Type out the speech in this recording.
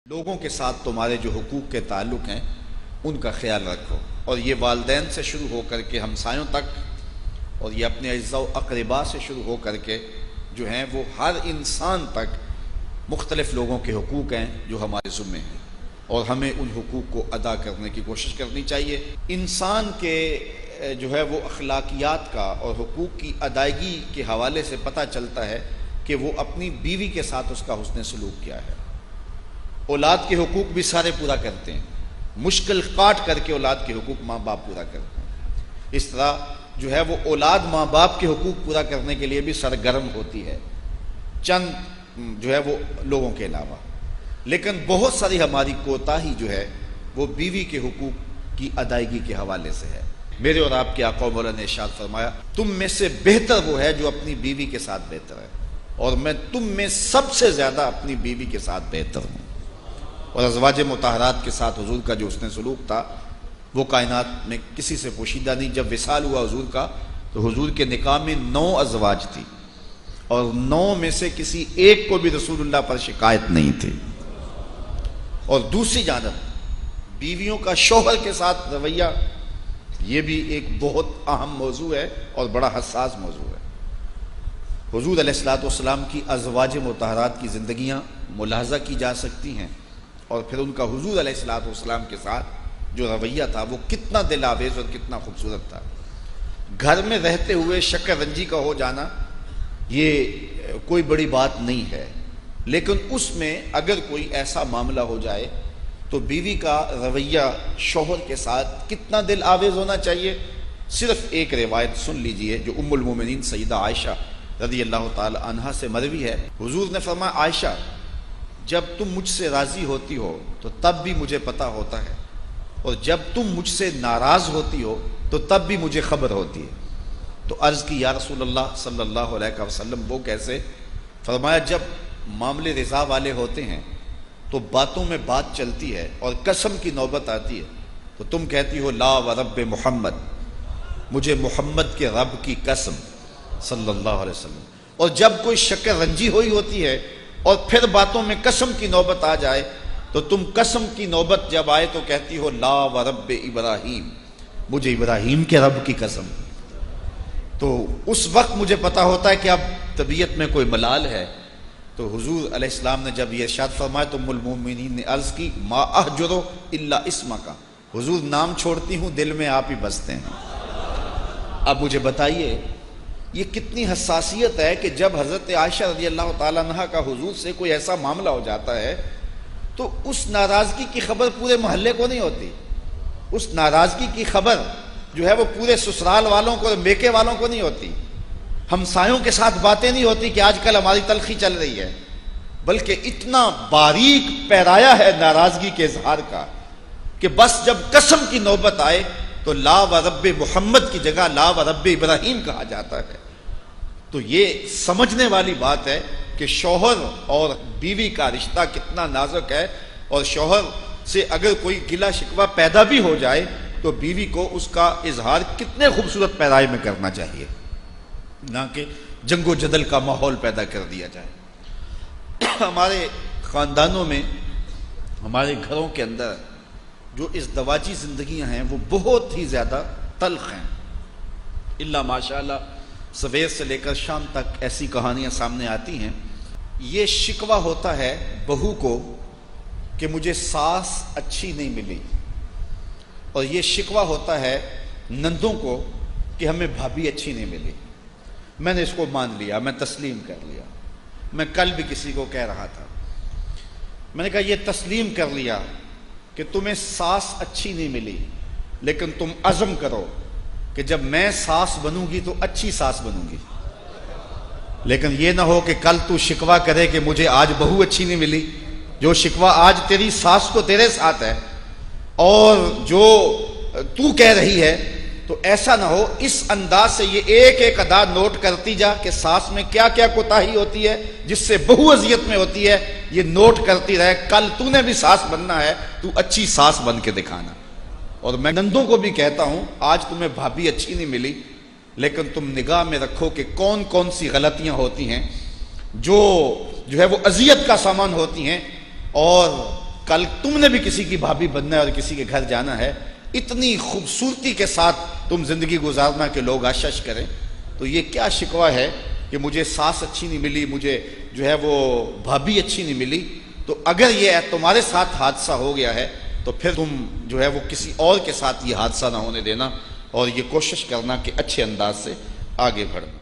لوگوں کے ساتھ تمہارے جو حقوق کے تعلق ہیں ان کا خیال رکھو، اور یہ والدین سے شروع ہو کر کے ہمسایوں تک، اور یہ اپنے اعزاء و اقرباء سے شروع ہو کر کے جو ہیں وہ ہر انسان تک مختلف لوگوں کے حقوق ہیں جو ہمارے ذمے ہیں، اور ہمیں ان حقوق کو ادا کرنے کی کوشش کرنی چاہیے۔ انسان کے جو ہے وہ اخلاقیات کا اور حقوق کی ادائیگی کے حوالے سے پتہ چلتا ہے کہ وہ اپنی بیوی کے ساتھ اس کا حسن سلوک کیا ہے۔ اولاد کے حقوق بھی سارے پورا کرتے ہیں، مشکل کاٹ کر کے اولاد کے حقوق ماں باپ پورا کرتے ہیں۔ اس طرح جو ہے وہ اولاد ماں باپ کے حقوق پورا کرنے کے لیے بھی سرگرم ہوتی ہے، چند جو ہے وہ لوگوں کے علاوہ۔ لیکن بہت ساری ہماری کوتاہی جو ہے وہ بیوی کے حقوق کی ادائیگی کے حوالے سے ہے۔ میرے اور آپ کے آقا و مولا نے ارشاد فرمایا، تم میں سے بہتر وہ ہے جو اپنی بیوی کے ساتھ بہتر ہے، اور میں تم میں سب سے زیادہ اپنی بیوی کے ساتھ بہتر ہوں۔ اور ازواج مطہرات کے ساتھ حضور کا جو حسن سلوک تھا وہ کائنات میں کسی سے پوشیدہ نہیں۔ جب وصال ہوا حضور کا تو حضور کے نکاح میں 9 ازواج تھی، اور 9 میں سے کسی ایک کو بھی رسول اللہ پر شکایت نہیں تھی۔ اور دوسری جانب بیویوں کا شوہر کے ساتھ رویہ، یہ بھی ایک بہت اہم موضوع ہے اور بڑا حساس موضوع ہے۔ حضور علیہ الصلوۃ والسلام کی ازواج مطہرات کی زندگیاں ملاحظہ کی جا سکتی ہیں، اور پھر ان کا حضور علیہ الصلوۃ والسلام کے ساتھ جو رویہ تھا وہ کتنا دل آویز اور کتنا خوبصورت تھا۔ گھر میں رہتے ہوئے شکر رنجی کا ہو جانا یہ کوئی بڑی بات نہیں ہے، لیکن اس میں اگر کوئی ایسا معاملہ ہو جائے تو بیوی کا رویہ شوہر کے ساتھ کتنا دل آویز ہونا چاہیے۔ صرف ایک روایت سن لیجئے جو ام المومنین سیدہ عائشہ رضی اللہ تعالی عنہا سے مروی ہے۔ حضور نے فرمایا، عائشہ جب تم مجھ سے راضی ہوتی ہو تو تب بھی مجھے پتہ ہوتا ہے، اور جب تم مجھ سے ناراض ہوتی ہو تو تب بھی مجھے خبر ہوتی ہے۔ تو عرض کی، یا رسول اللہ صلی اللہ علیہ وسلم وہ کیسے؟ فرمایا، جب معاملے رضا والے ہوتے ہیں تو باتوں میں بات چلتی ہے اور قسم کی نوبت آتی ہے تو تم کہتی ہو لا ورب محمد، مجھے محمد کے رب کی قسم صلی اللہ علیہ وسلم۔ اور جب کوئی شکر رنجی ہوئی ہوتی ہے اور پھر باتوں میں قسم کی نوبت آ جائے تو تم قسم کی نوبت جب آئے تو کہتی ہو لا ورب ابراہیم، مجھے ابراہیم کے رب کی قسم۔ تو اس وقت مجھے پتا ہوتا ہے کہ اب طبیعت میں کوئی ملال ہے۔ تو حضور علیہ السلام نے جب یہ ارشاد فرمایا تو ام المومنین نے عرض کی، ما احجرو الا اسمک، حضور نام چھوڑتی ہوں دل میں آپ ہی بستے ہیں۔ اب مجھے بتائیے یہ کتنی حساسیت ہے کہ جب حضرت عائشہ رضی اللہ تعالیٰ عنہ کا حضور سے کوئی ایسا معاملہ ہو جاتا ہے تو اس ناراضگی کی خبر پورے محلے کو نہیں ہوتی، اس ناراضگی کی خبر جو ہے وہ پورے سسرال والوں کو، میکے والوں کو نہیں ہوتی، ہمسایوں کے ساتھ باتیں نہیں ہوتی کہ آج کل ہماری تلخی چل رہی ہے، بلکہ اتنا باریک پیرایا ہے ناراضگی کے اظہار کا کہ بس جب قسم کی نوبت آئے تو لا ورب محمد کی جگہ لا ورب ابراہیم کہا جاتا ہے۔ تو یہ سمجھنے والی بات ہے کہ شوہر اور بیوی کا رشتہ کتنا نازک ہے، اور شوہر سے اگر کوئی گلہ شکوہ پیدا بھی ہو جائے تو بیوی کو اس کا اظہار کتنے خوبصورت پیرائی میں کرنا چاہیے، نہ کہ جنگ و جدل کا ماحول پیدا کر دیا جائے۔ ہمارے خاندانوں میں، ہمارے گھروں کے اندر جو ازدواجی زندگیاں ہیں وہ بہت ہی زیادہ تلخ ہیں، الا ماشاءاللہ سویر سے لے کر شام تک ایسی کہانیاں سامنے آتی ہیں۔ یہ شکوہ ہوتا ہے بہو کو کہ مجھے ساس اچھی نہیں ملی، اور یہ شکوہ ہوتا ہے نندوں کو کہ ہمیں بھابھی اچھی نہیں ملی۔ میں نے اس کو مان لیا، میں تسلیم کر لیا۔ میں کل بھی کسی کو کہہ رہا تھا، میں نے کہا یہ تسلیم کر لیا کہ تمہیں ساس اچھی نہیں ملی، لیکن تم عزم کرو کہ جب میں ساس بنوں گی تو اچھی ساس بنوں گی، لیکن یہ نہ ہو کہ کل تو شکوہ کرے کہ مجھے آج بہو اچھی نہیں ملی۔ جو شکوہ آج تیری ساس کو تیرے ساتھ ہے اور جو تو کہہ رہی ہے، تو ایسا نہ ہو اس انداز سے یہ ایک ایک ادا نوٹ کرتی جا کہ ساس میں کیا کیا کوتاہی ہوتی ہے جس سے بہو اذیت میں ہوتی ہے، یہ نوٹ کرتی رہے۔ کل تو نے بھی ساس بننا ہے، تو اچھی ساس بن کے دکھانا۔ اور میں نندوں کو بھی کہتا ہوں، آج تمہیں بھابھی اچھی نہیں ملی، لیکن تم نگاہ میں رکھو کہ کون کون سی غلطیاں ہوتی ہیں جو ہے وہ اذیت کا سامان ہوتی ہیں، اور کل تم نے بھی کسی کی بھابھی بننا ہے اور کسی کے گھر جانا ہے، اتنی خوبصورتی کے ساتھ تم زندگی گزارنا کہ لوگ آشش کریں، تو یہ کیا شکوہ ہے کہ مجھے ساس اچھی نہیں ملی، مجھے جو ہے وہ بھابھی اچھی نہیں ملی؟ تو اگر یہ تمہارے ساتھ حادثہ ہو گیا ہے تو پھر تم جو ہے وہ کسی اور کے ساتھ یہ حادثہ نہ ہونے دینا، اور یہ کوشش کرنا کہ اچھے انداز سے آگے بڑھنا۔